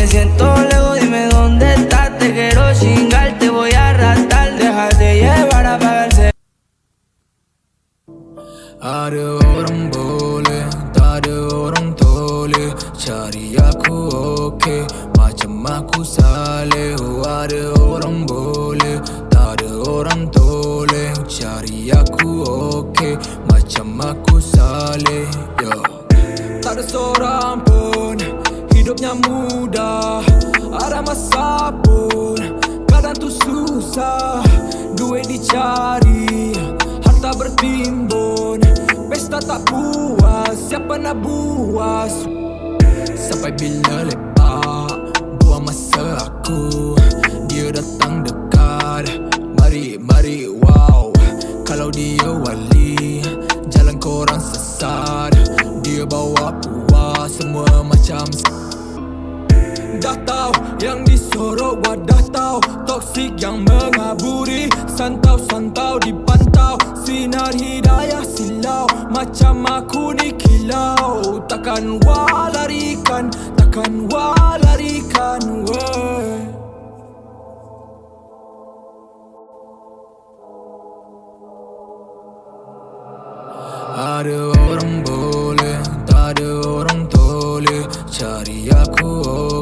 te siento lejos, dime dónde estás. Te quiero chingar, te voy a arrastrar. Déjate llevar, apagarse. Ada orang boleh, tak ada orang toleh. Cari aku okey, macam aku saleh. Oh, ada orang boleh, tak ada orang toleh. Cari aku okey, macam aku saleh. Yo. Tak ada seorang pun hidupnya mudah, ada masa pun kadang tu susah. Duit dicari, harta bertimbun, pesta tak puas, siapa nak buas? Sampai bila lepak, buang masa aku. Dia datang dekat, mari, mari, wow. Kalau dia wali, jalan korang sesat. Dia bawa puas, semua macam dah tahu yang disorok, wadah tahu. Toksik yang mengaburi, santau-santau dipantau. Sinar hidayah silau, macam aku ni kilau. Takkan walarikan, takkan walarikan, weh. Ada orang boleh, tak ada orang toleh. Cari aku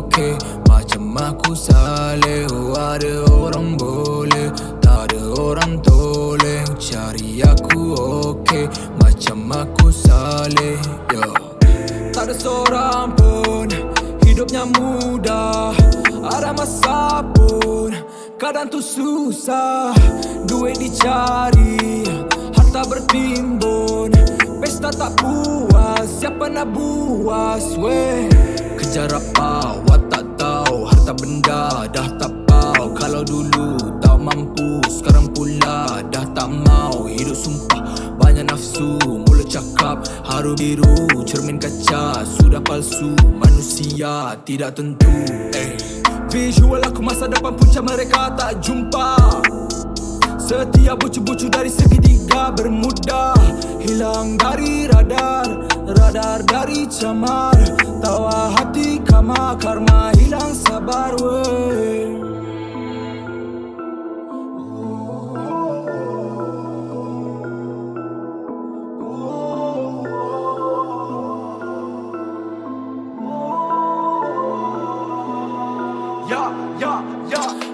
okey, macam aku saleh. Oh, ada orang boleh, tak ada orang toleh. Cari aku okey, macam aku saleh. Yo. Tak ada seorang pun hidupnya mudah, ada masa pun kadang tu susah. Duit dicari, harta bertimbun, pesta tak puas, siapa nak buas, weh. Kejar apa, awak tak tahu. Harta benda dah tak pau. Kalau dulu tak mampu, sekarang pula dah tak mau. Hidup sumpah banyak nafsu, mulut cakap haru biru. Cermin kaca sudah palsu, manusia tidak tentu. Visual aku masa depan punca mereka tak jumpa. Setiap bucu-bucu dari segitiga bermudah hilang dari radar, radar dari camar. Tawa hati kama, karma hilang sabar, weh.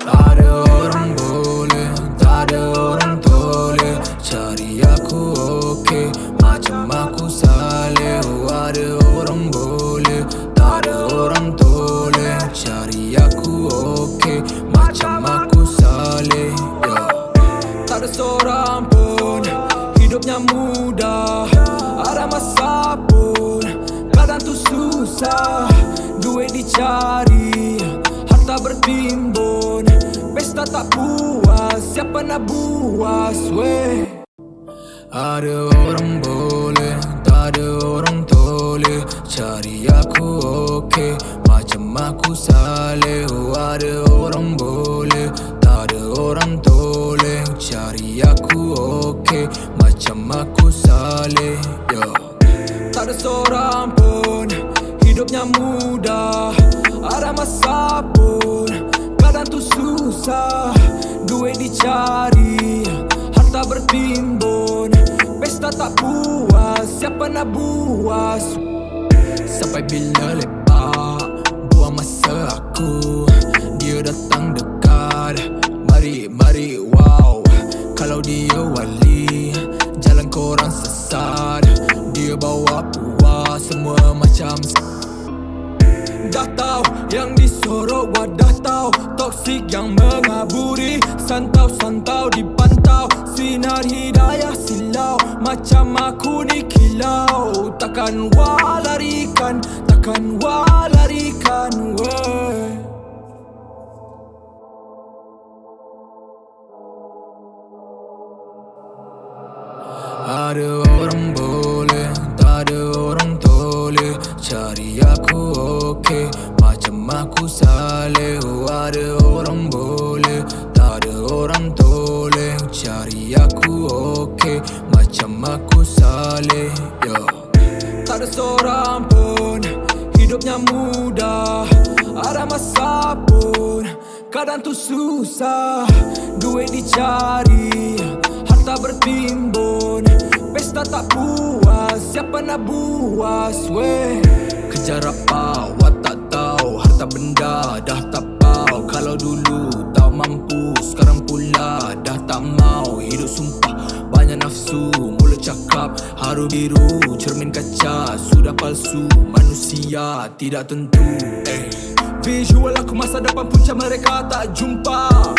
Ada orang boleh, tak ada orang toleh. Cari aku okey, macam aku saleh. Oh, ada orang boleh, tak ada orang toleh. Cari aku okey, macam aku saleh. Yo. Tak ada seorang pun hidupnya mudah, ada masa pun kadang tu susah. Duit dicari, harta bertimbun, pesta tak puas, siapa nak buas, weh. Ada orang boleh, tak ada orang toleh. Cari aku okey, macam aku saleh. Oh, ada orang boleh, tak ada orang toleh. Cari aku okey, macam aku saleh. Yo. Tak ada seorang pun hidupnya mudah, ada masa pun kadang tu susah. Duit dicari, harta bertimbun, pesta tak puas, siapa nak buas? Sampai bila lepak, buang masa aku. Dia datang dekat, mari, mari, wow. Kalau dia wali, jalan korang sesat. Dia bawa puas, semua macam dah tahu yang disorok, wadah tahu. Toksik yang mengaburi, santau-santau dipantau. Sinar hidayah silau, macam aku ni kilau. Takkan walarikan, takkan walarikan, weh. Ada orang boleh, tak ada orang toleh. Cari aku okey, macam aku saleh. Oh, ada orang boleh, tak ada orang toleh. Cari aku okey, macam aku saleh. Yo. Tak ada seorang pun hidupnya mudah, ada masa kadang tu susah. Duit dicari, harta bertimbun, pesta tak puas, siapa nak buas weh. Kejar apa, awak tak tahu, harta benda dah tak pau. Kalau dulu tak mampu, sekarang pula dah tak mau. Hidup sumpah banyak nafsu, mulut cakap haru biru, cermin kaca sudah palsu, manusia tidak tentu. Visual aku masa depan punca mereka tak jumpa.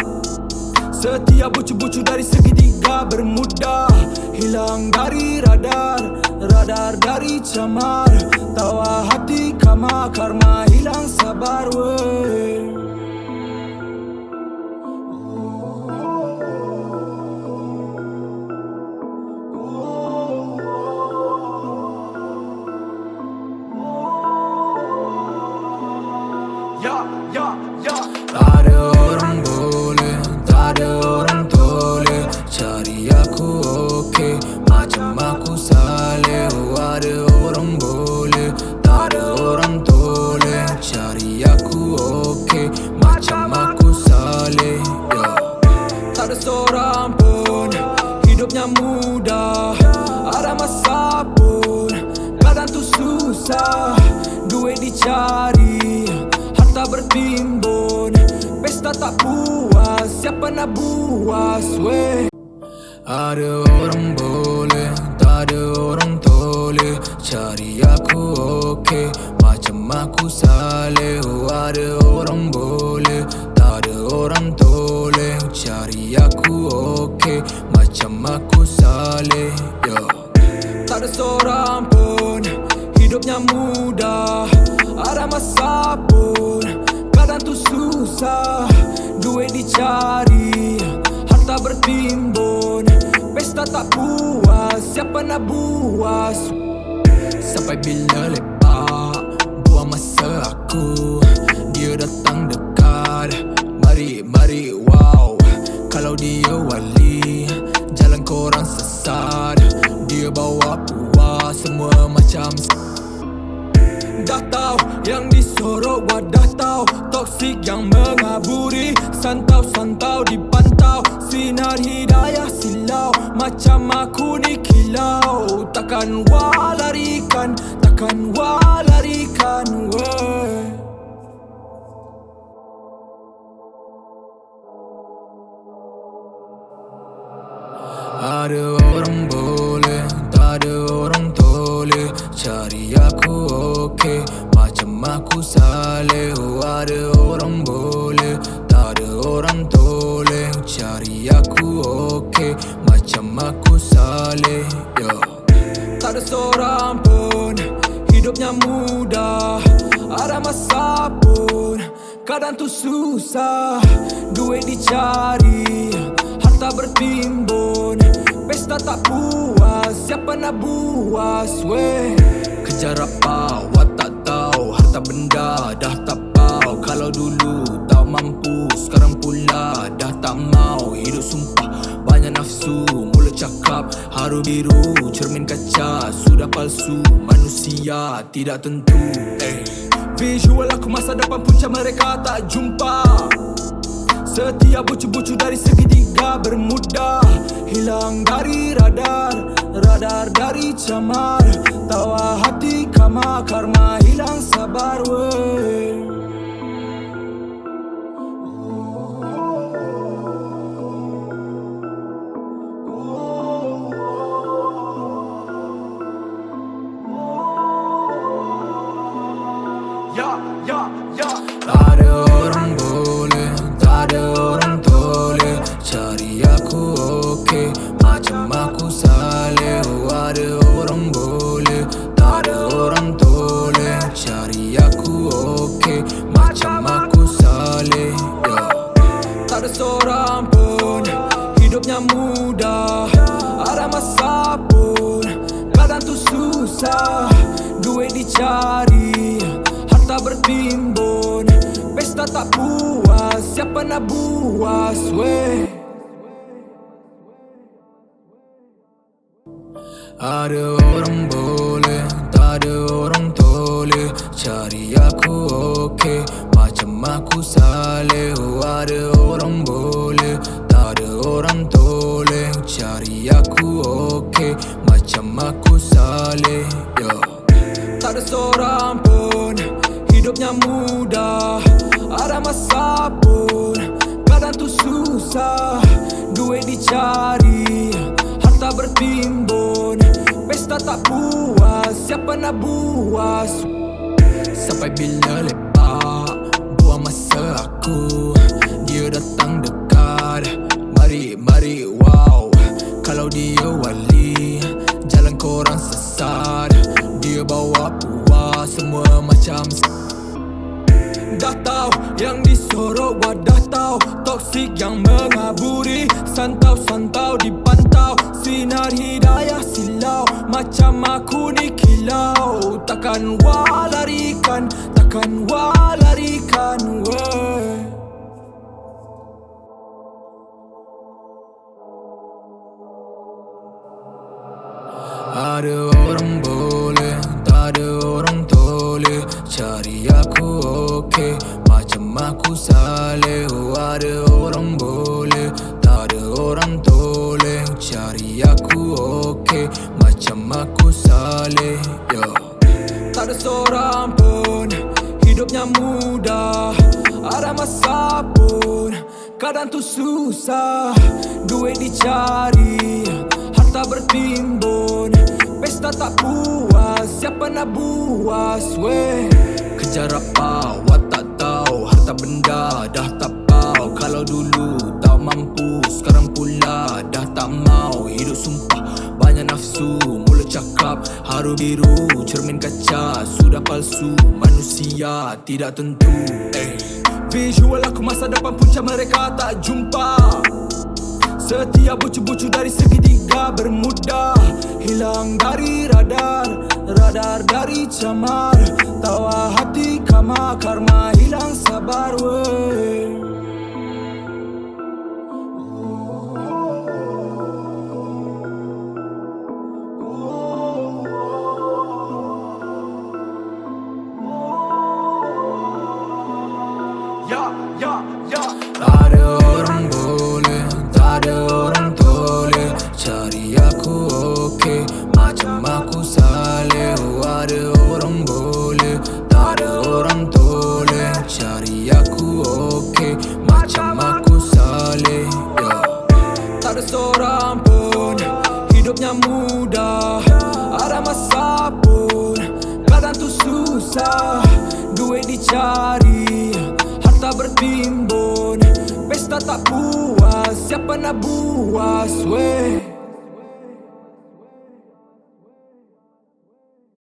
Setiap bucu-bucu dari segitiga bermudah hilang dari radar, radar dari camar. Tawa hati kama karma hilang sabar weh. Ada orang boleh, tak ada orang toleh. Cari aku okey, macam aku saleh. Ada orang boleh, tak ada orang toleh. Cari aku okey, macam aku saleh. Tak ada seorang pun hidupnya mudah, ada masa pun kadang tu susah. Duit dicari, harta bertimbun, pesta tak puas, siapa nak buas weh. Ada orang boleh, tak ada orang toleh. Cari aku okey, macam aku saleh. Ada orang boleh, tak ada orang toleh. Cari aku okey, macam aku saleh. Tak ada seorang pun hidupnya mudah, ada masa pun kadang tu susah. Duit dicari, harta bertimbun, pesta tak puas, siapa nak buas. Sampai bila lepak, buang masa aku, dia datang dekat. Mari, mari, wow. Kalau dia wali, jalan korang sesat. Dia bawa puas, semua macam dah tahu yang disorok, wadah tahu toksik yang mengaburi. Santau-santau dipantau, sinar hidayah silau. Macam aku ni kilau, takkan walarikan, takkan walarikan weh. Ada orang boleh, tak ada orang toleh. Cari aku okey, macam aku saleh. Ada orang boleh, tak ada orang toleh. Cari aku okey, macam aku saleh. Tak ada seorang pun hidupnya mudah, ada masa pun kadang tu susah. Duit dicari, harta bertimbun, pesta tak puas, siapa nak buas weh. Kejar apa, awak tak tahu, harta benda dah tak pau. Kalau dulu tak mampu, sekarang pula dah tak mau. Hidup sumpah banyak nafsu, mulut cakap haru biru, cermin kaca sudah palsu, manusia tidak tentu. Visual aku masa depan punca mereka tak jumpa. Setiap bucu-bucu dari segitiga bermudah hilang dari radar, radar dari camar. Tawa hati kama karma hilang sabar weh. Ada orang boleh, tak ada orang toleh. Cari aku okey, macam aku saleh. Ada orang boleh, tak ada orang toleh. Cari aku okey, macam aku saleh. Tak ada seorang pun hidupnya mudah, ada masa pun kadang tu susah. Duit dicari, harta bertimbun, pesta tak puas, siapa nak buas weh. Ada orang boleh, tak ada orang toleh. Cari aku okey, macam aku saleh. Ada mudah, ada masa pun kadang tu susah. Duit dicari, harta bertimbun, pesta tak puas, siapa nak buas? Sampai bila lepak, buang masa aku, dia datang dekat. Mari, wow. Kalau dia wali, jalan korang sesat. Dia bawa puas, semua macam dah tahu yang disorok wadah tahu. Toksik yang mengaburi, santau-santau dipantau. Sinar hidayah silau, macam aku ni kilau. Takkan walarikan, weh. Ada orang boleh, tak ada orang toleh. Cari aku okey, macam aku saleh. Ada orang boleh, tak ada orang toleh. Cari aku okey, macam aku saleh. Tak ada seorang pun hidupnya mudah, ada masa pun kadang tu susah. Duit dicari, harta bertimbun, pesta tak puas, siapa nak buas? Weh, kejar apa? Awak tak tahu, harta benda dah tak pau. Kalau dulu tak mampu, sekarang pula dah tak mau. Hidup sumpah banyak nafsu, mulut cakap haru biru, cermin kaca sudah palsu. Manusia tidak tentu. Visual aku masa depan punca mereka tak jumpa. Setiap bucu-bucu dari segitiga bermudah hilang dari radar dari camar. Tawa hati kama karma hilang sabar weh. Ya. Ada orang boleh, tak ada orang toleh. Cari aku okey, macam aku saleh. Ada orang boleh, tak ada orang toleh. Cari aku okey, macam aku saleh. Tak ada seorang pun hidupnya mudah, ada masa pun kadang tu susah. Duit dicari, harta bertimbun, pesta tak puas, siapa nak buas? Weh.